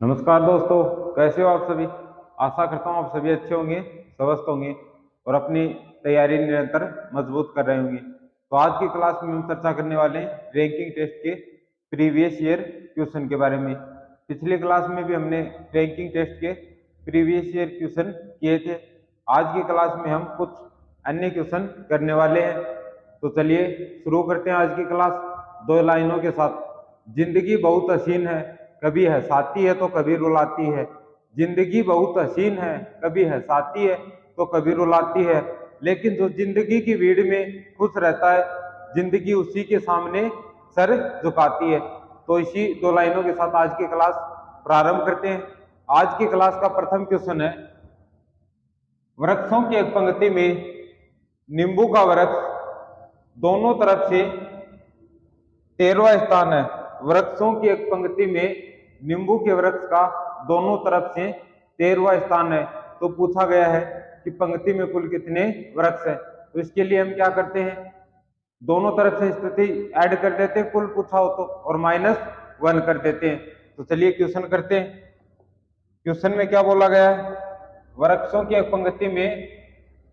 नमस्कार दोस्तों, कैसे हो आप सभी। आशा करता हूँ आप सभी अच्छे होंगे, स्वस्थ होंगे और अपनी तैयारी निरंतर मजबूत कर रहे होंगे। तो आज की क्लास में हम चर्चा करने वाले हैं रैंकिंग टेस्ट के प्रीवियस ईयर क्वेश्चन के बारे में। पिछली क्लास में भी हमने रैंकिंग टेस्ट के प्रीवियस ईयर क्वेश्चन किए थे। आज की क्लास में हम कुछ अन्य क्वेश्चन करने वाले हैं। तो चलिए शुरू करते हैं आज की क्लास दो लाइनों के साथ। जिंदगी बहुत हसीन है, कभी हंसाती है तो कभी रुलाती है। जिंदगी बहुत हसीन है, कभी हंसाती है तो कभी रुलाती है। लेकिन जो जिंदगी की भीड़ में खुश रहता है, जिंदगी उसी के सामने सर झुकाती है। तो इसी दो लाइनों के साथ आज की क्लास प्रारंभ करते हैं। आज की क्लास का प्रथम क्वेश्चन है, वृक्षों की एक पंक्ति में नींबू का वृक्ष दोनों तरफ से 13वां स्थान है। वृक्षों की एक पंक्ति में नींबू के वृक्ष का दोनों तरफ से 13वां स्थान है। तो पूछा गया है कि पंक्ति में कुल कितने वृक्ष हैं। तो इसके लिए हम क्या करते हैं, दोनों तरफ से स्थिति ऐड कर देते हैं कुल पूछा हो तो, और -1 कर देते हैं। तो चलिए क्वेश्चन करते हैं। क्वेश्चन में क्या बोला गया है, वृक्षों की एक पंक्ति में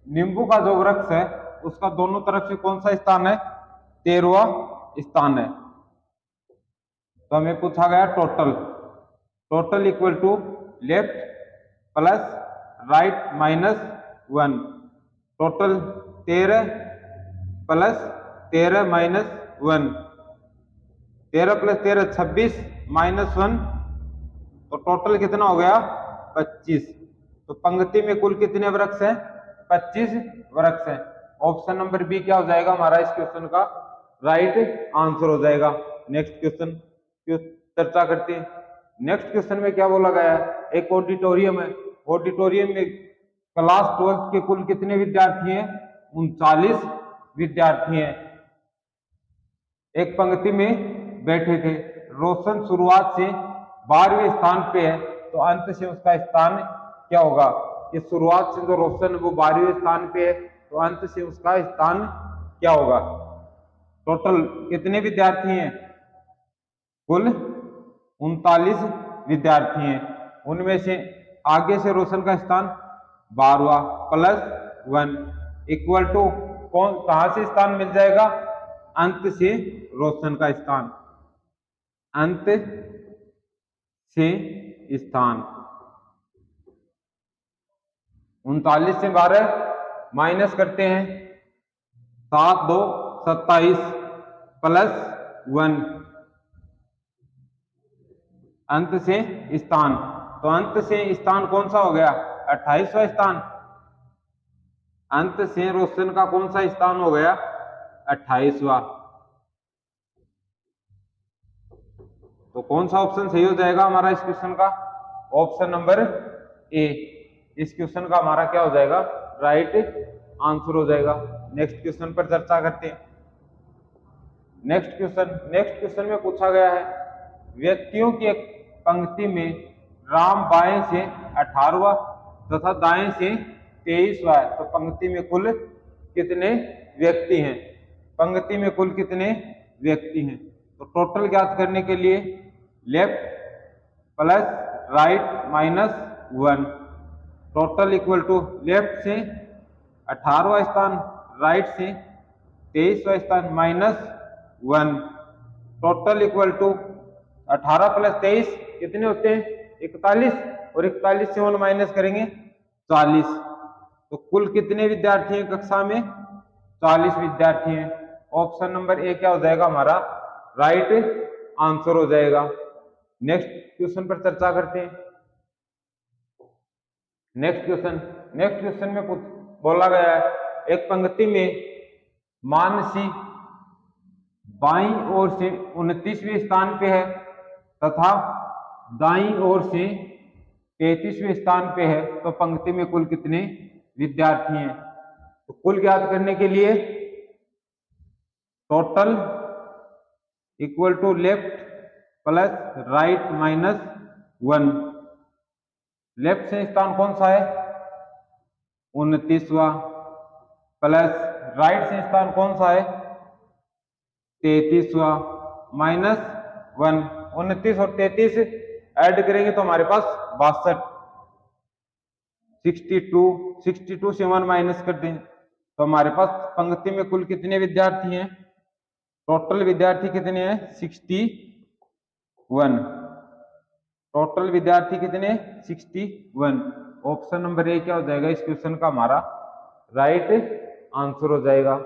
नींबू का जो वृक्ष है उसका दोनों तरफ से कौन सा स्थान है, 13वां स्थान है। तो हमें पूछा गया total, total equal to left plus right -1। Total 13 plus 13 -1, 13 plus 13 26 -1, तो टोटल कितना हो गया 25। तो पंक्ति में कुल कितने वृक्ष हैं, 25 वृक्ष हैं। ऑप्शन नंबर बी क्या हो जाएगा हमारा इस क्वेश्चन का राइट आंसर हो जाएगा। नेक्स्ट क्वेश्चन चर्चा करते हैं। नेक्स्ट क्वेश्चन में क्या बोला गया है, एक ऑडिटोरियम है। ऑडिटोरियम में क्लास 12 के कुल कितने विद्यार्थी हैं, 39 विद्यार्थी हैं। एक पंक्ति में बैठे थे। रोशन शुरुआत से 12वें स्थान पे है, तो अंत से उसका स्थान क्या होगा। कि शुरुआत से जो रोशन वो 12वें स्थान पे है, तो अंत से उसका स्थान क्या होगा। टोटल कितने विद्यार्थी हैं, कुल 39 विद्यार्थी हैं। उनमें से आगे से रोशन का स्थान 12वां +1 इक्वल टू कौन कहां से स्थान मिल जाएगा, अंत से रोशन का स्थान, अंत से स्थान। 39 से 12 माइनस करते हैं, 7 2 27 +1 अंत से स्थान। तो अंत से स्थान कौन सा हो गया, 28वां स्थान। अंत से रोशन का कौन सा स्थान हो गया, 28वां। तो कौन सा ऑप्शन सही हो जाएगा हमारा इस क्वेश्चन का, ऑप्शन नंबर ए इस क्वेश्चन का हमारा क्या हो जाएगा, राइट आंसर हो जाएगा। नेक्स्ट क्वेश्चन पर चर्चा करते हैं। नेक्स्ट क्वेश्चन में पूछा गया है, व्यक्तियों की एक पंक्ति में राम बाएं से 18वां तथा दाएं से 23वां है। तो पंक्ति में कुल कितने व्यक्ति हैं, पंक्ति में कुल कितने व्यक्ति हैं। तो टोटल ज्ञात करने के लिए left plus right -1, total equal to left से 18वां स्थान, राइट से 23वां स्थान -1, टोटल इक्वल टू 18 + 23 कितने होते हैं, 41, और 41 से 1 माइनस करेंगे 40। तो कुल कितने विद्यार्थी हैं कक्षा में, 40 विद्यार्थी हैं। ऑप्शन नंबर ए क्या हो जाएगा हमारा, राइट आंसर हो जाएगा। नेक्स्ट क्वेश्चन पर चर्चा करते हैं। नेक्स्ट क्वेश्चन में बोला गया है, एक पंक्ति में मानसी बाईं ओर से 29वें स्थान पे है तथा दाईं ओर से 33वें स्थान पे है। तो पंक्ति में कुल कितने विद्यार्थी हैं। तो कुल ज्ञात करने के लिए total equal to left plus right -1। Left से स्थान कौन सा है, 29वां, प्लस राइट से स्थान कौन सा है, 33वां, -1। 29 और 33 ऐड करेंगे तो हमारे पास 62, 62 से 1 माइनस कर दें तो हमारे पास पंक्ति में कुल कितने विद्यार्थी हैं, टोटल विद्यार्थी कितने हैं 61, टोटल विद्यार्थी कितने 61। ऑप्शन नंबर ए क्या हो जाएगा इस क्वेश्चन का हमारा राइट आंसर हो जाएगा।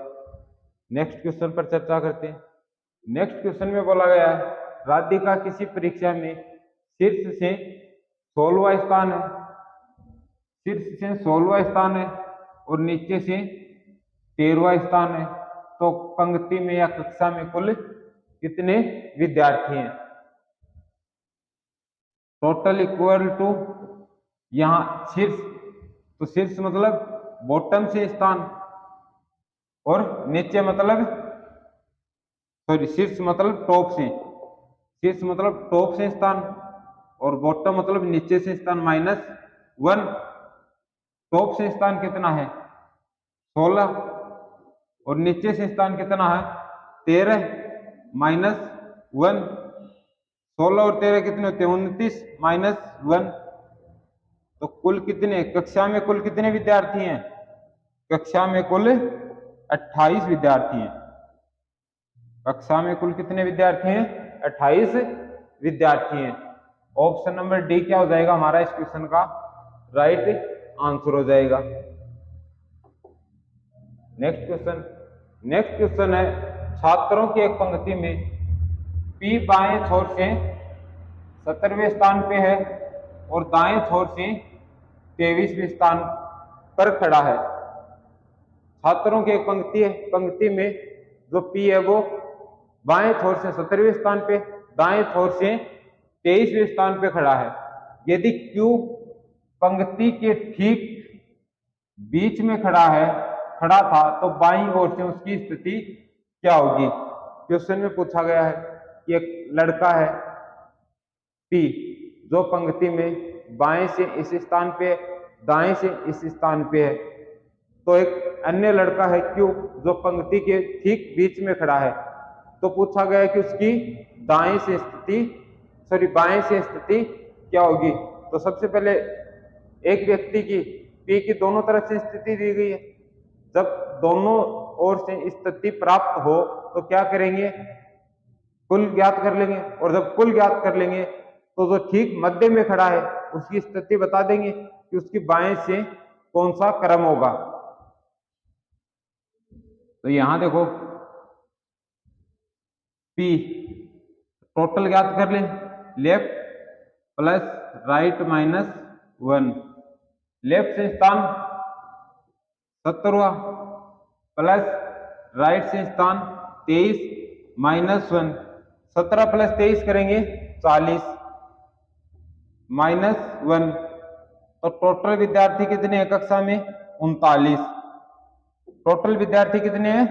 नेक्स्ट क्वेश्चन पर चर्चा करते हैं। नेक्स्ट क्वेश्चन में बोला गया है राधिका किसी परीक्षा में शीर्ष से 16वां स्थान है, शीर्ष से 16वां स्थान है और नीचे से 13वां स्थान है, तो पंक्ति में या कक्षा में कुल कितने विद्यार्थी हैं। टोटल इक्वल टू, यहाँ शीर्ष, तो शीर्ष मतलब बॉटम से स्थान और नीचे मतलब सॉरी शीर्ष मतलब टॉप से, शीर्ष मतलब टॉप से स्थान और बॉटम मतलब नीचे से स्थान -1। टॉप से स्थान कितना है 16 और नीचे से स्थान कितना है 13 -1, 16 और 13 कितने होते हैं 29 -1। तो कुल कितने, कक्षा में कुल कितने विद्यार्थी हैं, कक्षा में कुल 28 विद्यार्थी हैं, कक्षा में कुल कितने विद्यार्थी हैं 28 विद्यार्थी हैं। ऑप्शन नंबर डी क्या हो जाएगा हमारा इस क्वेश्चन का राइट आंसर हो जाएगा। नेक्स्ट क्वेश्चन, नेक्स्ट क्वेश्चन है छात्रों की एक पंक्ति में पी बाएं छोर से 17वें स्थान पे है और दाएं छोर से 23वें स्थान पर खड़ा है। छात्रों की एक पंक्ति है, पंक्ति में जो पी है वो बाएं छोर से 17वें स्थान पे, दाएं छोर से 23वें स्थान पे खड़ा है। यदि क्यू पंक्ति के ठीक बीच में खड़ा था तो बाईं ओर से उसकी स्थिति क्या होगी। क्वेश्चन में पूछा गया है कि एक लड़का है पी जो पंक्ति में बाएं से इस स्थान पे, दाएं से इस स्थान पे है, तो एक अन्य लड़का है क्यू जो पंक्ति के ठीक बीच में खड़ा है। तो पूछा गया है कि उसकी दाएं से स्थिति सॉरी बाएं से स्थिति क्या होगी। तो सबसे पहले एक व्यक्ति की पी की दोनों तरफ से स्थिति दी गई है, जब दोनों ओर से स्थिति प्राप्त हो तो क्या करेंगे कुल ज्ञात कर लेंगे, और जब कुल ज्ञात कर लेंगे तो जो ठीक मध्य में खड़ा है उसकी स्थिति बता देंगे कि उसकी बाएं से कौन सा क्रम होगा। तो यहां देखो P टोटल ज्ञात कर लें, लेफ्ट प्लस राइट -1, लेफ्ट से स्थान 17वां प्लस राइट से स्थान 23 -1, 17 + 23 करेंगे 40 -1, तो टोटल विद्यार्थी कितने हैं कक्षा में 39, टोटल विद्यार्थी कितने हैं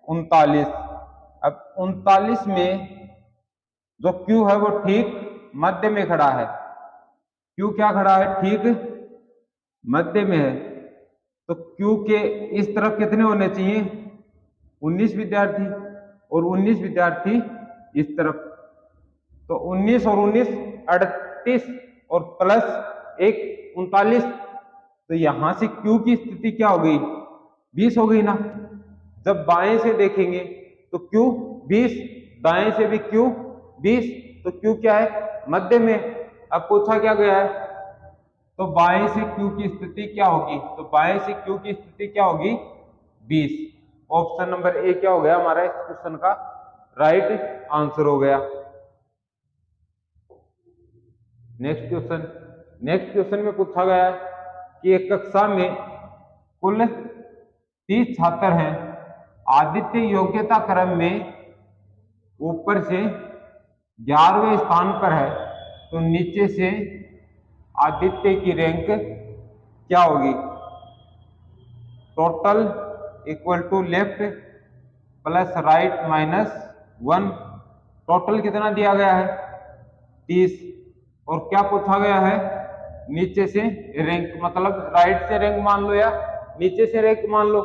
39। अब 39 में जो Q है वो ठीक मध्य में खड़ा है, Q क्या खड़ा है ठीक मध्य में है, तो Q के इस तरफ कितने होने चाहिए 19 विद्यार्थी और 19 विद्यार्थी इस तरफ, तो 19 और 19 38 और प्लस 1 39, तो यहां से Q की स्थिति क्या हो गई 20 हो गई ना। जब बाएं से देखेंगे तो Q 20, दाएं से भी Q 20, तो Q क्या है मध्य में। अब पूछा क्या गया है तो बाएं से Q की स्थिति क्या होगी, तो बाएं से Q की स्थिति क्या होगी 20। ऑप्शन नंबर ए क्या हो गया हमारा इस क्वेश्चन का राइट आंसर हो गया। नेक्स्ट क्वेश्चन, नेक्स्ट क्वेश्चन में पूछा गया है कि एक कक्षा में कुल 30 छात्र हैं, आदित्य योग्यता क्रम में ऊपर से 11वें स्थान पर है, तो नीचे से आदित्य की रैंक क्या होगी। Total equal to left plus right -1, total कितना दिया गया है 30, और क्या पूछा गया है नीचे से रैंक, मतलब राइट से रैंक मान लो या नीचे से रैंक मान लो,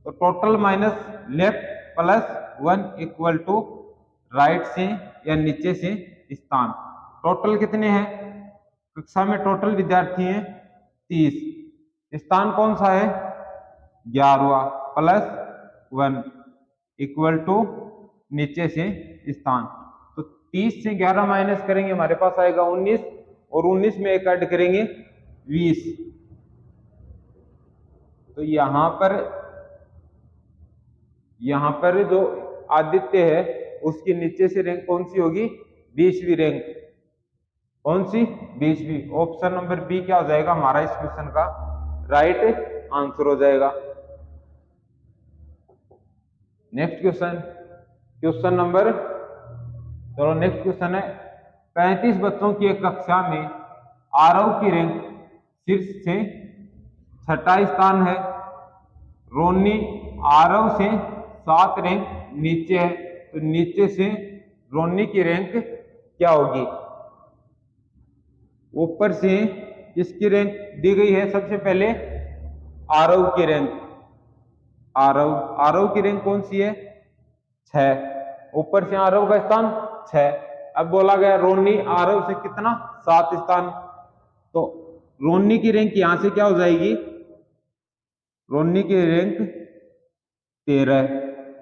तो total minus left +1 equal to right से या नीचे से स्थान। टोटल कितने हैं कक्षा में? टोटल विद्यार्थी हैं 30। स्थान कौन सा है? 11वां प्लस 1 इक्वल टू नीचे से स्थान। तो 30 से 11 माइनस करेंगे, हमारे पास आएगा 19, और 19 में एक ऐड करेंगे 20। तो यहाँ पर जो आदित्य है उसकी नीचे से रैंक कौन सी होगी? 20वीं रैंक। कौन सी? 20वीं। ऑप्शन नंबर बी क्या हो जाएगा हमारा इस क्वेश्चन का राइट आंसर हो जाएगा। नेक्स्ट क्वेश्चन नंबर, चलो नेक्स्ट क्वेश्चन है 35 बच्चों की एक कक्षा में आरव की रैंक शीर्ष से 6ठा स्थान है। रोनी आरव से 7 रैंक नीचे है, तो नीचे से रोनी की रैंक क्या होगी? ऊपर से किसकी रैंक दी गई है? सबसे पहले आरव की रैंक। आरव की रैंक कौन सी है? 6। ऊपर से आरव का स्थान 6। अब बोला गया रोनी आरव से कितना? 7 स्थान। तो रोनी की रैंक यहां से क्या हो जाएगी? रोनी की रैंक 13।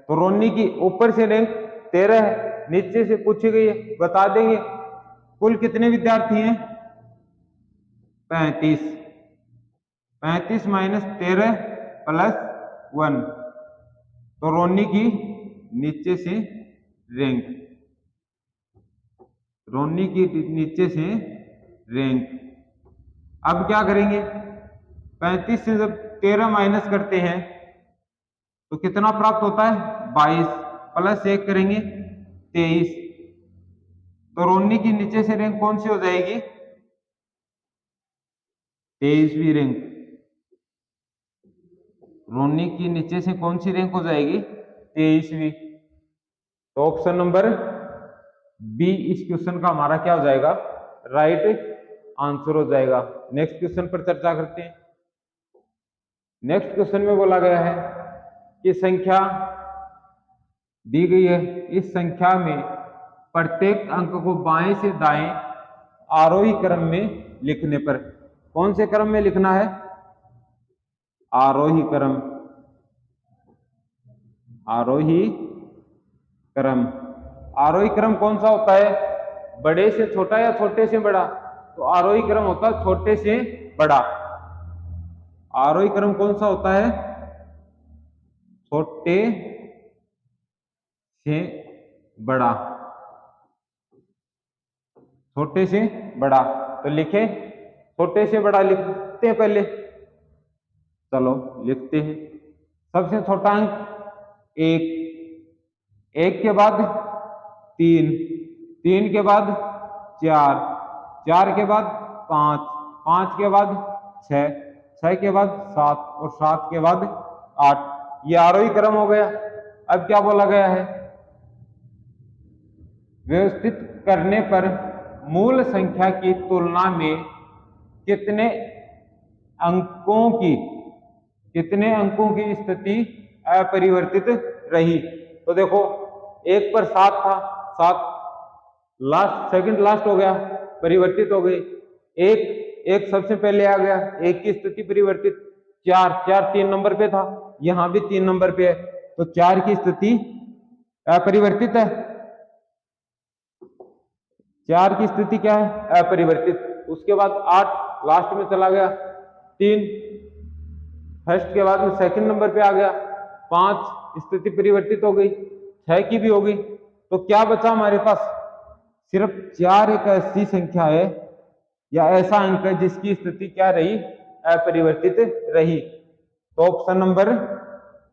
तो रोनी की ऊपर से रैंक 13 है, नीचे से पूछी गई है, बता देंगे कुल कितने विद्यार्थी हैं? 35। 35 माइनस 13 प्लस 1, तो रोनी की नीचे से रैंक, रोनी की नीचे से रैंक। अब क्या करेंगे? 35 से जब 13 माइनस करते हैं तो कितना प्राप्त होता है? 22 प्लस 1 करेंगे 23। तो रोनी की नीचे से रैंक कौन सी हो जाएगी? 23वीं रैंक। रोनी की नीचे से कौन सी रैंक हो जाएगी? 23वीं। तो ऑप्शन नंबर बी इस क्वेश्चन का हमारा क्या हो जाएगा? राइट आंसर हो जाएगा। नेक्स्ट क्वेश्चन पर चर्चा करते हैं। नेक्स्ट क्वेश्चन में बोला गया है कि संख्या दी गई है, इस संख्या में प्रत्येक अंक को बाएं से दाएं आरोही क्रम में लिखने पर, कौन से क्रम में लिखना है? आरोही क्रम। आरोही क्रम। आरोही क्रम कौन सा होता है? बड़े से छोटा या छोटे से बड़ा? तो आरोही क्रम होता है छोटे से बड़ा। आरोही क्रम कौन सा होता है? छोटे से बड़ा। छोटे से बड़ा। तो लिखे, छोटे से बड़ा लिखते हैं पहले। चलो लिखते हैं। सबसे छोटा अंक 1, 1 के बाद 3, 3 के बाद 4, 4 के बाद 5, 5 के बाद 6, 6 के बाद 7 और 7 के बाद 8। ये आरोही क्रम हो गया। अब क्या बोला गया है? व्यवस्थित करने पर मूल संख्या की तुलना में कितने अंकों की स्थिति अपरिवर्तित रही? तो देखो 1 पर 7 था, 7 लास्ट सेकंड लास्ट हो गया, परिवर्तित हो गई। एक सबसे पहले आ गया, 1 की स्थिति परिवर्तित। 4 3 नंबर पे था, यहां भी 3 नंबर पे है, तो 4 की स्थिति अपरिवर्तित है। 4 की स्थिति क्या है? अपरिवर्तित। उसके बाद 8 लास्ट में चला गया, 3 फर्स्ट के बाद में सेकंड नंबर पे आ गया, 5 स्थिति परिवर्तित हो गई, 6 की भी हो गई। तो क्या बचा हमारे पास? सिर्फ 4 एक ऐसी संख्या है या ऐसा अंक है जिसकी स्थिति क्या रही? अपरिवर्तित रही। तो ऑप्शन नंबर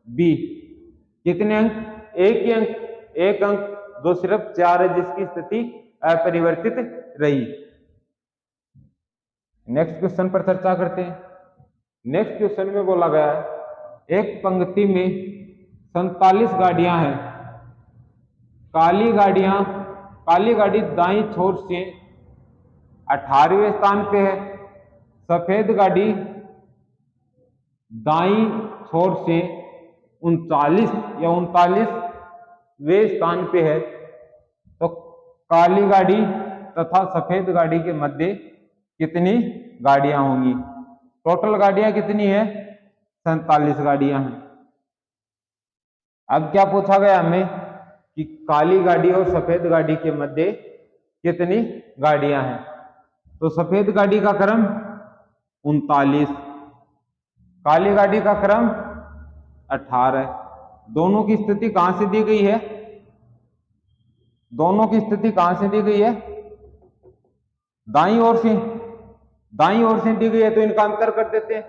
बी। कितने अंक? एक ही अंक, एक अंक जो सिर्फ 4 है जिसकी स्थिति अपरिवर्तित रही। नेक्स्ट क्वेश्चन पर चर्चा करते हैं। नेक्स्ट क्वेश्चन में बोला गया है एक पंक्ति में 47 गाड़ियां हैं। काली गाड़ी दाईं छोर से 18वें स्थान पे है, सफेद गाड़ी दाईं छोर से 39 या 39वें स्थान पे है। तो काली गाड़ी तथा सफेद गाड़ी के मध्य कितनी गाड़ियां होंगी। टोटल गाड़ियां कितनी है? 47 गाड़ियां हैं। अब क्या पूछा गया हमें कि काली गाड़ी और सफेद गाड़ी के मध्य कितनी गाड़ियां हैं। तो सफेद गाड़ी का क्रम 39, काली गाड़ी का क्रम 18। दोनों की स्थिति कहां से दी गई है? दोनों की स्थिति कहां से दी गई है? दाईं ओर से, दाईं ओर से दी गई है, तो इनका अंतर कर देते हैं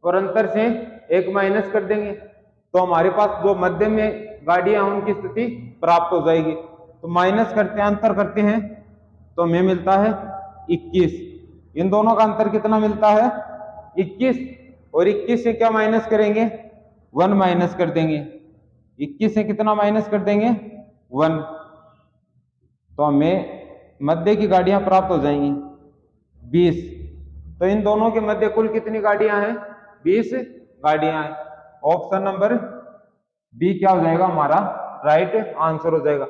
और अंतर से एक माइनस कर देंगे, तो हमारे पास जो मध्य में गाड़ियां हैं उनकी स्थिति प्राप्त हो जाएगी। तो माइनस करते हैं, अंतर करते हैं, तो हमें मिलता है 21। इन दोनों का अंतर कितना मिलता है? 21। और 21 से क्या माइनस करेंगे? 1 माइनस कर देंगे। 21 से कितना माइनस कर देंगे? 1। तो हमें मध्य की गाड़ियां प्राप्त हो जाएंगी 20। तो इन दोनों के मध्य कुल कितनी गाड़ियां हैं? 20 गाड़ियां हैं। ऑप्शन नंबर बी क्या हो जाएगा? हमारा राइट आंसर हो जाएगा।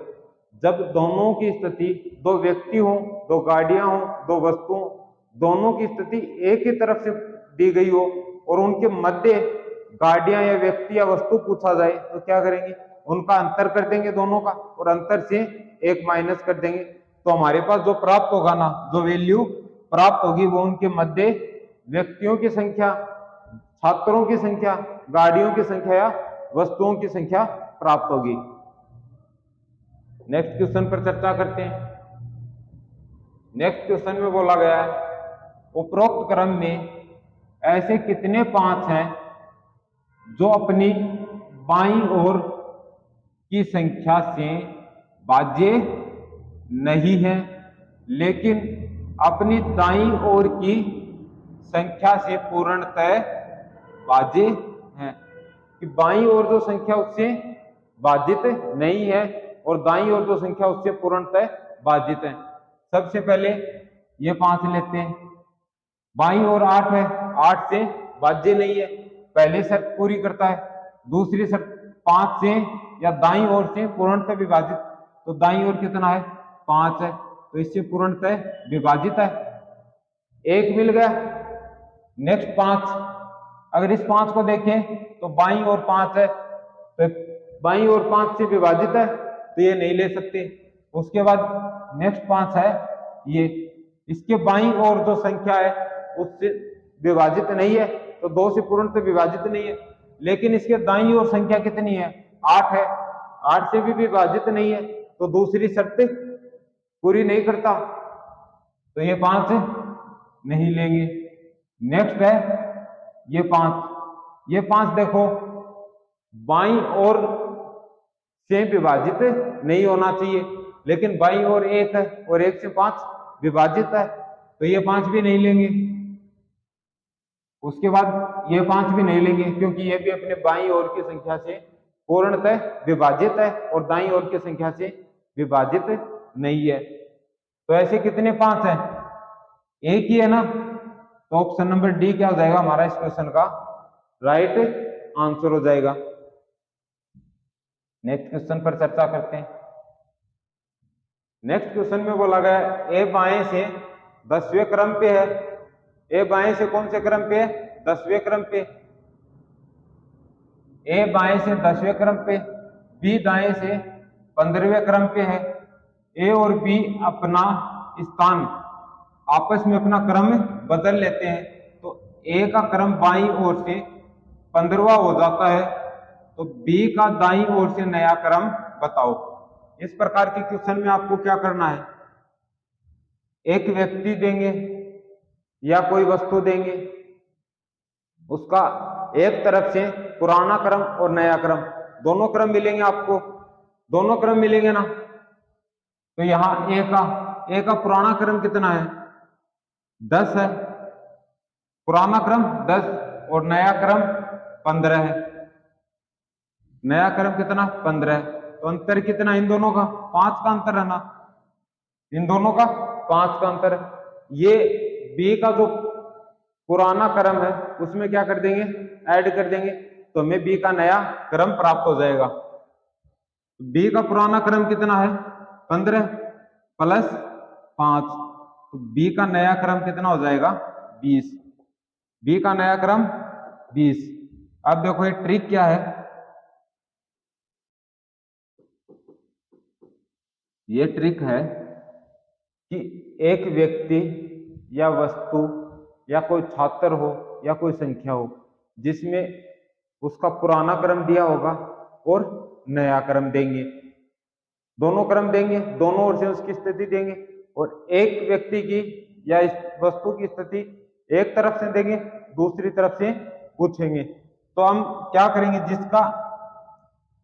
जब दोनों की स्थिति, दो व्यक्ति हो, दो गाड़ियां हो, दो वस्तु, दोनों की स्थिति एक ही तरफ से दी गई हो और उनके मध्य गाड़ियां या व्यक्ति या वस्तु पूछा जाए, तो क्या करेंगे? उनका अंतर कर देंगे दोनों का और अंतर से एक माइनस कर देंगे। तो हमारे पास जो प्राप्त होगा ना, जो वैल्यू प्राप्त होगी, वो उनके मध्य व्यक्तियों की संख्या, छात्रों की संख्या, गाड़ियों की संख्या या वस्तुओं की संख्या प्राप्त होगी। नेक्स्ट क्वेश्चन पर चर्चा करते हैं। नेक्स्ट क्वेश्चन में बोला गया है, उपरोक्त क्रम में ऐसे कितने 5 हैं जो अपनी बाईं ओर की संख्या से भाज्य नहीं है, लेकिन अपनी दाईं ओर की संख्या से पूर्णतः भाज्य हैं। कि बाईं ओर जो संख्या उससे भाजित नहीं है और दाईं ओर जो संख्या उससे पूर्णतः भाजित है। सबसे पहले ये 5 लेते हैं। बाईं ओर 8 है, 8 से भाज्य नहीं है, पहली शर्त पूरी करता है। दूसरी शर्त 5 से या दाईं ओर से पूर्णतः विभाजित, तो दाईं ओर कितना है? 5 है, तो इससे पूर्णतः विभाजित है। 1 मिल गया। नेक्स्ट 5, अगर इस 5 को देखें तो बाईं ओर 5 है, तो बाईं ओर 5 से विभाजित है, तो ये नहीं ले सकते। उसके बाद नेक्स्ट 5 है ये, इसके बाईं ओर जो संख्या है उससे विभाजित नहीं है, तो 2 से पूर्णतः विभाजित नहीं है। लेकिन इसके दाईं ओर संख्या कितनी है? 8 है, 8 से भी विभाजित नहीं है, तो दूसरी शर्त पूरी नहीं करता, तो ये 5 नहीं लेंगे। नेक्स्ट है ये 5, ये 5 देखो बाईं ओर से विभाजित नहीं होना चाहिए, लेकिन बाईं ओर 1 है और 1 से 5 विभाजित है, तो ये 5 भी नहीं लेंगे। उसके बाद ये 5 भी नहीं लेंगे, क्योंकि ये भी अपने बाईं ओर की संख्या से पूर्णतः विभाजित है और दाईं ओर की संख्या से विभाजित नहीं है। तो ऐसे कितने 5 हैं? एक ही है ना, तो ऑप्शन नंबर डी क्या हो जाएगा हमारा इस क्वेश्चन का राइट आंसर हो जाएगा। नेक्स्ट क्वेश्चन पर चर्चा करते हैं। नेक्स्ट क्वेश्चन में बोला गया ए बाएं से 10वें क्रम पे है। ए बाएं से कौन से क्रम पे है? 10वें क्रम पे। ए बाएं से 10वें क्रम पे, बी दाएं से 15वें क्रम पे है। ए और बी अपना स्थान, आपस में अपना क्रम बदल लेते हैं, तो ए का क्रम बाईं ओर से 15वां हो जाता है, तो बी का दाईं ओर से नया क्रम बताओ। इस प्रकार के क्वेश्चन में आपको क्या करना है? एक व्यक्ति देंगे या कोई वस्तु देंगे, उसका एक तरफ से पुराना क्रम और नया क्रम दोनों क्रम मिलेंगे आपको, दोनों क्रम मिलेंगे ना। तो यहां ए का पुराना क्रम कितना है? 10 है, पुराना क्रम 10 और नया क्रम 15 है। नया क्रम कितना? 15 है, तो अंतर कितना इन दोनों का? 5 का अंतर है ना, इन दोनों का 5 का अंतर है। ये बी का जो पुराना क्रम है उसमें क्या कर देंगे? ऐड कर देंगे, तो हमें बी का नया क्रम प्राप्त हो जाएगा। बी का पुराना क्रम कितना है? 15 प्लस 5, तो बी का नया क्रम कितना हो जाएगा 20, बी का नया क्रम 20। अब देखो ये ट्रिक क्या है, ये ट्रिक है कि एक व्यक्ति या वस्तु या कोई छात्र हो या कोई संख्या हो जिसमें उसका पुराना क्रम दिया होगा और नया क्रम देंगे, दोनों क्रम देंगे, दोनों ओर से उसकी स्थिति देंगे, और एक व्यक्ति की या इस वस्तु की स्थिति एक तरफ से देंगे, दूसरी तरफ से पूछेंगे। तो हम क्या करेंगे, जिसका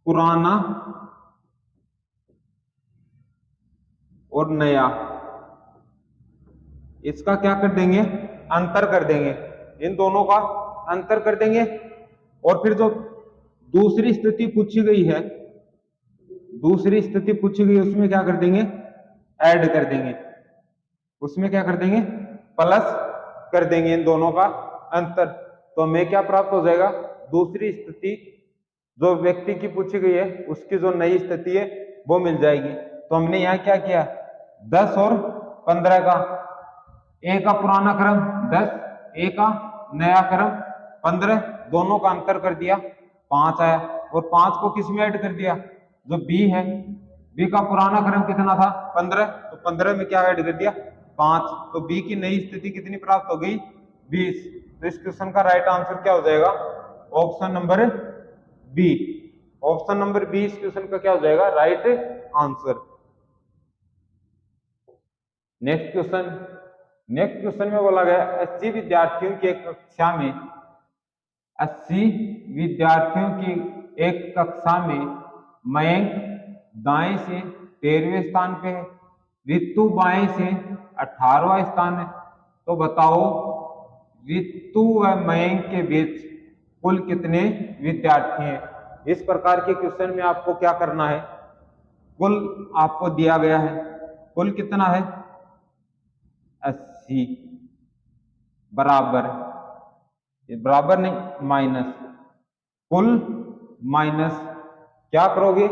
पुराना और नया, इसका क्या कर देंगे, अंतर कर देंगे, इन दोनों का अंतर कर देंगे, और फिर जो दूसरी स्थिति पूछी गई है, दूसरी स्थिति पूछी गई उसमें क्या कर देंगे, ऐड कर देंगे, उसमें क्या कर देंगे, प्लस कर देंगे इन दोनों का अंतर। तो हमें क्या प्राप्त हो जाएगा, दूसरी स्थिति जो व्यक्ति की पूछी गई है उसकी जो नई स्थिति है वो मिल जाएगी। तो हमने यहाँ क्या किया, 10 और 15 का, ए का पुराना क्रम 10, ए का नया क्रम 15, दोनों का अंतर कर दिया, 5 आया, और 5 को किस में ऐड कर दिया, जो बी है, बी का पुराना क्रम कितना था 15, तो 15 में क्या ऐड कर दिया 5, तो बी की नई स्थिति कितनी प्राप्त हो गई 20। तो इस क्वेश्चन का राइट आंसर क्या हो जाएगा, option number B. Option number B इस क्वेश्चन का क्या हो जाएगा, right answer. Next question, next question में बोला गया 80 विद्यार्थियों की एक कक्षा में, 80 विद्यार्थियों की एक कक्षा में मयंक दाएं से 13वें स्थान पे है, रितु बाएं से 18वां स्थान है। तो बताओ रितु व मयंक के बीच कुल कितने विद्यार्थी हैं। इस प्रकार के क्वेश्चन में आपको क्या करना है, कुल आपको दिया गया है, कुल कितना है 80, बराबर, ये बराबर नहीं माइनस, कुल माइनस क्या करोगे,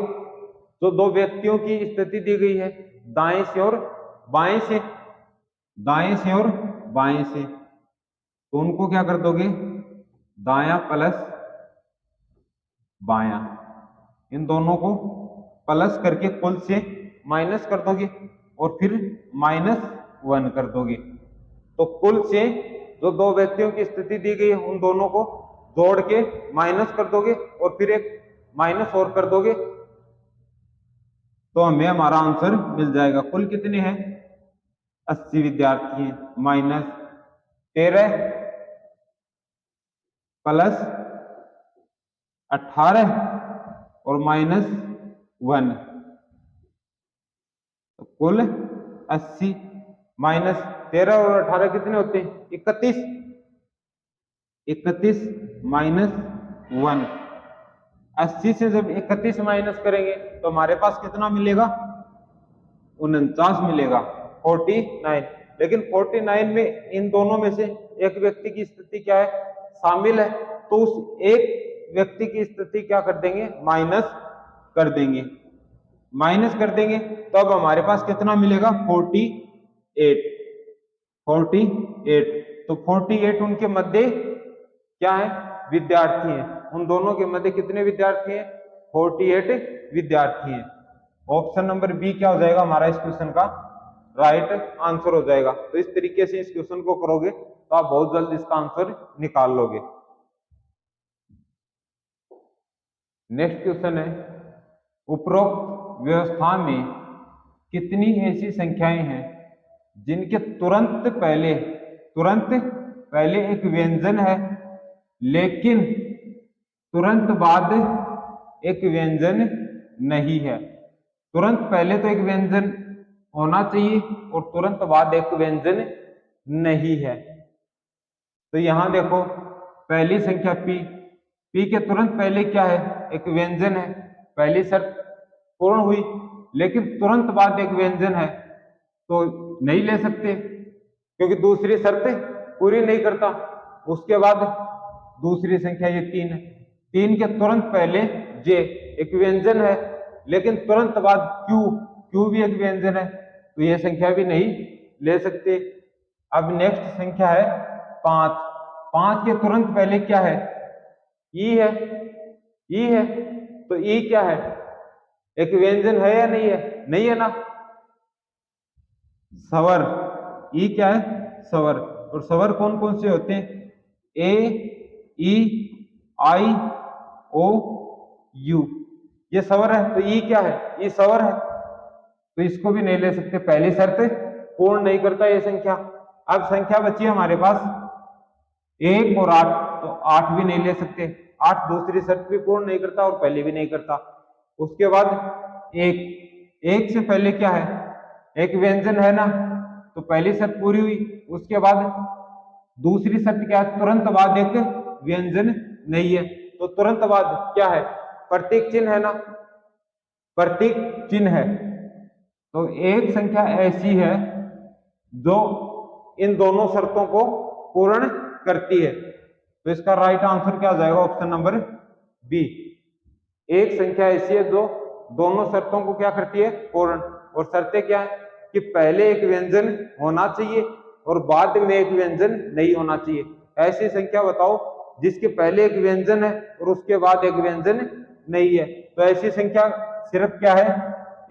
तो दो व्यक्तियों की स्थिति दी गई है दाएं से और बाएं से, दाएं से और बाएं से, तो उनको क्या कर दोगे, दायां प्लस बायां, इन दोनों को प्लस करके कुल से माइनस कर दोगे और फिर -1 कर दोगे। तो कुल से जो दो व्यक्तियों की स्थिति दी गई है उन दोनों को जोड़ के माइनस कर दोगे और फिर एक माइनस और कर दोगे, तो हमें हमारा आंसर मिल जाएगा। कुल कितने हैं 80 विद्यार्थी हैं, -13 प्लस 18 और -1, तो कुल 80, -13 और 18 कितने होते हैं 31, 31 -1, 80 से जब 31 माइनस करेंगे तो हमारे पास कितना मिलेगा 49 मिलेगा, 49। लेकिन 49 में इन दोनों में से एक व्यक्ति की स्थिति क्या है, शामिल है, तो उस एक व्यक्ति की स्थिति क्या कर देंगे, माइनस कर देंगे, माइनस कर देंगे, तो अब हमारे पास कितना मिलेगा 48, 48। तो 48 उनके मध्य क्या है, विद्यार्थी हैं, उन दोनों के मध्य कितने विद्यार्थी हैं 48 विद्यार्थी हैं। ऑप्शन नंबर बी क्या हो जाएगा हमारा इस क्वेश्चन का राइट आंसर हो जाएगा। तो इस तरीके से इस क्वेश्चन को करोगे तो आप बहुत जल्द इसका आंसर निकाल लोगे। नेक्स्ट क्वेश्चन है, उपरोक्त व्यवस्था में कितनी ऐसी संख्याएं हैं जिनके तुरंत पहले एक व्यंजन है लेकिन तुरंत बाद एक व्यंजन नहीं है। तुरंत पहले तो एक व्यंजन होना चाहिए और तुरंत बाद एक व्यंजन नहीं है। तो यहां देखो पहली संख्या p के तुरंत पहले क्या है, एक व्यंजन है, पहली शर्त पूर्ण हुई, लेकिन तुरंत बाद एक व्यंजन है तो नहीं ले सकते क्योंकि दूसरी शर्त पूरी नहीं करता। उसके बाद दूसरी संख्या ये 3 है, 3 के तुरंत पहले j एक व्यंजन है लेकिन तुरंत बाद q भी एक व्यंजन है, तो ये संख्या भी नहीं ले सकते। अब नेक्स्ट संख्या है 5। 5 के तुरंत पहले क्या है? ई है, ई है। तो ई क्या है? एक व्यंजन है या नहीं है? नहीं है ना। स्वर, ई क्या है? स्वर। और स्वर कौन कौन से होते हैं? ए, ई, आई, ओ, यू, ये स्वर है। तो ई क्या है? ई स्वर है, तो इसको भी नहीं ले सकते। पहली शर्त पूर्ण नहीं करता ये संख्या। अब संख्या बची हमारे पास 1 और 8, तो 8 भी नहीं ले सकते। 8 दूसरी शर्त भी पूर्ण नहीं करता और पहले भी नहीं करता। उसके बाद 1, 1 से पहले क्या है? एक व्यंजन है ना, तो पहली शर्त पूरी हुई। उसके बाद दूसरी शर्त क्या है? तुरंत बाद एक व्यंजन नहीं है, तो तुरंत बाद क्या है? प्रतीक चिन्ह है ना, प्रतीक चिन्ह है। तो एक संख्या ऐसी है जो इन दोनों शर्तों को पूर्ण करती है। तो इसका राइट आंसर क्या आ जाएगा? Option number B. एक संख्या ऐसी है जो दोनों शर्तों को क्या करती है? पूर्ण। और शर्तें क्या है? कि पहले एक व्यंजन होना चाहिए और बाद में एक व्यंजन नहीं होना चाहिए। ऐसी संख्या बताओ जिसके पहले एक व्यंजन है और उसके बाद एक व्यंजन नहीं है। तो ऐसी संख्या सिर्फ क्या है?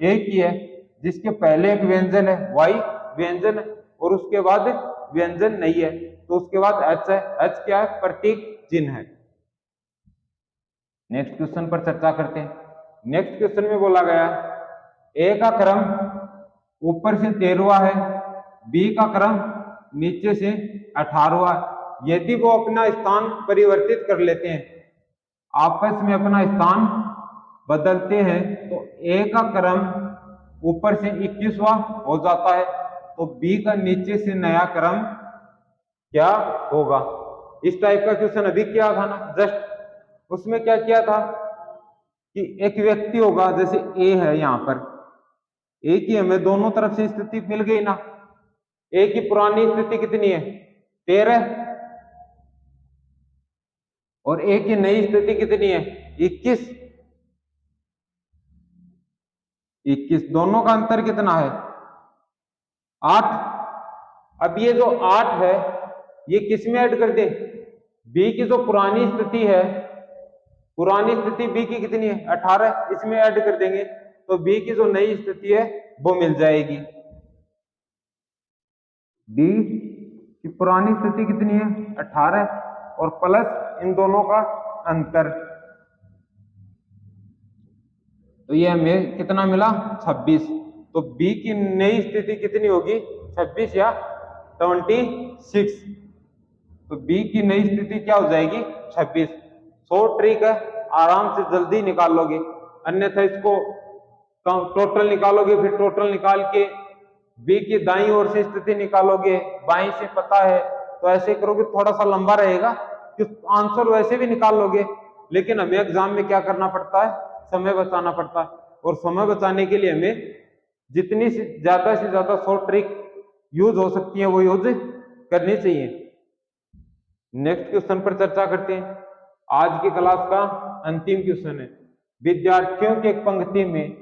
एक ही है, जिसके पहले एक व्यंजन है, वाई व्यंजन है, और उसके बाद व्यंजन नहीं है। तो उसके बाद एच है। एच क्या है? प्रतीक चिन्ह है। नेक्स्ट क्वेश्चन पर चर्चा करते हैं। नेक्स्ट क्वेश्चन में बोला गया ए का क्रम ऊपर से 13वां है, बी का क्रम नीचे से 18वां। यदि वो अपना स्थान परिवर्तित कर लेते हैं, आपस में अपना स्थान बदलते हैं, तो ए का क्रम ऊपर से 21वां हो जाता है, तो बी का नीचे से नया क्रम क्या होगा? इस टाइप का क्वेश्चन अभी क्या था ना जस्ट, उसमें क्या किया था कि एक व्यक्ति होगा, जैसे ए है, यहां पर ए की हमें दोनों तरफ से स्थिति मिल गई ना। ए की पुरानी स्थिति कितनी है? 13, और ए की नई स्थिति कितनी है? 21। 21, दोनों का अंतर कितना है? 8। अब ये जो 8 है, ये किस में ऐड कर दे? बी की जो पुरानी स्थिति है, पुरानी स्थिति बी की कितनी है? 18, इसमें ऐड कर देंगे, तो बी की जो नई स्थिति है वो मिल जाएगी। बी की पुरानी स्थिति कितनी है? 18, और प्लस इन दोनों का अंतर, तो ये हमें कितना मिला? 26। तो बी की नई स्थिति कितनी होगी? 26 या 26। तो बी की नई स्थिति क्या हो जाएगी? 26। शॉर्ट ट्रिक है, आराम से जल्दी निकाल लोगे, अन्यथा इसको टोटल निकालोगे, फिर टोटल निकाल के बी की दाईं ओर से स्थिति निकालोगे, बाईं से पता है, तो ऐसे करोगे थोड़ा सा लंबा रहेगा, कि आंसर वैसे भी निकाल लोगे, लेकिन हमें एग्जाम में क्या करना पड़ता है? समय बचाना पड़ता है। और समय बचाने के लिए हमें जितनी से ज्यादा शॉर्ट ट्रिक यूज हो सकती है वो यूज करनी चाहिए। नेक्स्ट क्वेश्चन पर चर्चा करते हैं। आज की क्लास का अंतिम क्वेश्चन है। विद्यार्थियों की एक पंक्ति में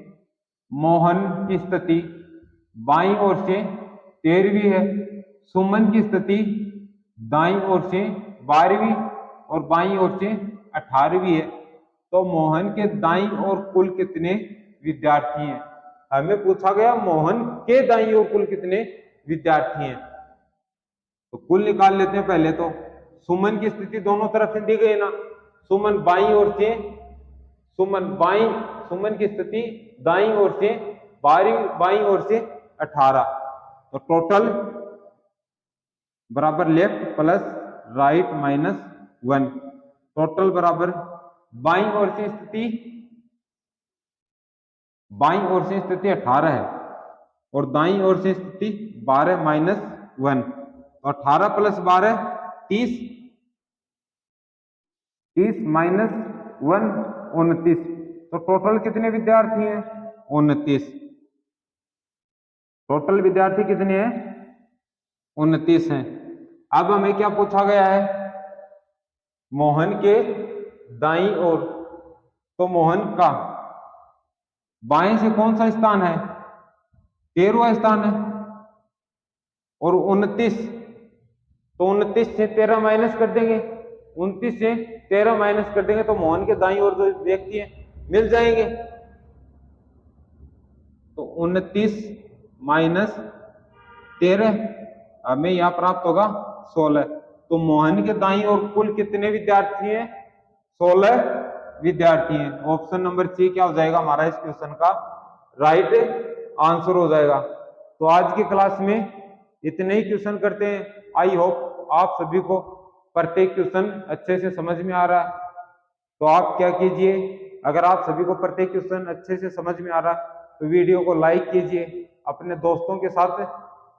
मोहन की स्थिति बाईं ओर से 13वीं है, सुमन की स्थिति दाईं ओर से 12वीं और बाईं ओर से 18वीं है। तो मोहन के दाईं ओर कुल कितने विद्यार्थी हैं? हमें पूछा गया मोहन के दाईं ओर कुल कितने विद्यार्थी हैं। तो कुल निकाल लेते हैं पहले तो। सुमन की स्थिति दोनों तरफ से दी गई ना, सुमन बाईं ओर से, सुमन की स्थिति दाईं ओर से 12, बाईं ओर से 18, तो टोटल बराबर left plus right minus 1, total बराबर बाईं ओर से स्थिति 18 है और दाईं ओर से स्थिति 12 माइनस 1, तो 18 प्लस 12 30, 30 माइनस 1 29, तो टोटल कितने विद्यार्थी हैं? 29। टोटल विद्यार्थी कितने हैं? 29 हैं। अब हमें क्या पूछा गया है? मोहन के दाईं ओर, तो मोहन का बाएं से कौन सा स्थान है? 13वां स्थान है। और 29, तो 29 से 13 माइनस कर देंगे, 29 से 13 माइनस कर देंगे तो मोहन के दाईं ओर जो व्यक्ति है मिल जाएंगे। तो 29 माइनस 13 हमें यहाँ प्राप्त होगा 16। तो मोहन के दाईं ओर कुल कितने विद्यार्थी हैं? 16 विद्यार्थी हैं। ऑप्शन नंबर सी क्या हो जाएगा हमारा इस क्वेश्चन का राइट आंसर हो जाएगा। तो आज की क्लास में इतने ही क्वेश्चन करते हैं। आई होप आप सभी को प्रत्येक क्वेश्चन अच्छे से समझ में आ रहा है। तो आप क्या कीजिए, अगर आप सभी को प्रत्येक क्वेश्चन अच्छे से समझ में आ रहा है तो वीडियो को लाइक कीजिए, अपने दोस्तों के साथ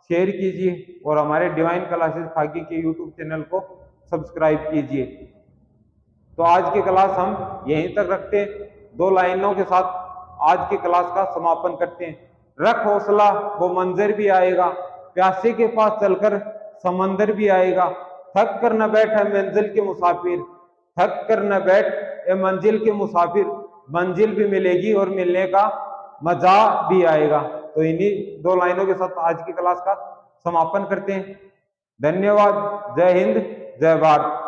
शेयर कीजिए और हमारे डिवाइन क्लासेस फागी के यूट्यूब चैनल को सब्सक्राइब कीजिए। तो आज की क्लास हम यहीं तक रखते हैं। 2 लाइनों के साथ आज की क्लास का समापन करते हैं। रख हौसला वो मंजर भी आएगा, प्यासे के पास चलकर समंदर भी आएगा। थक कर न बैठ है मंजिल के मुसाफिर, थक कर न बैठ ए मंजिल के मुसाफिर, मंजिल भी मिलेगी और मिलने का मजा भी आएगा। तो इन्हीं 2 लाइनों के साथ आज की क्लास का समापन करते हैं। धन्यवाद। जय हिंद, जय भारत।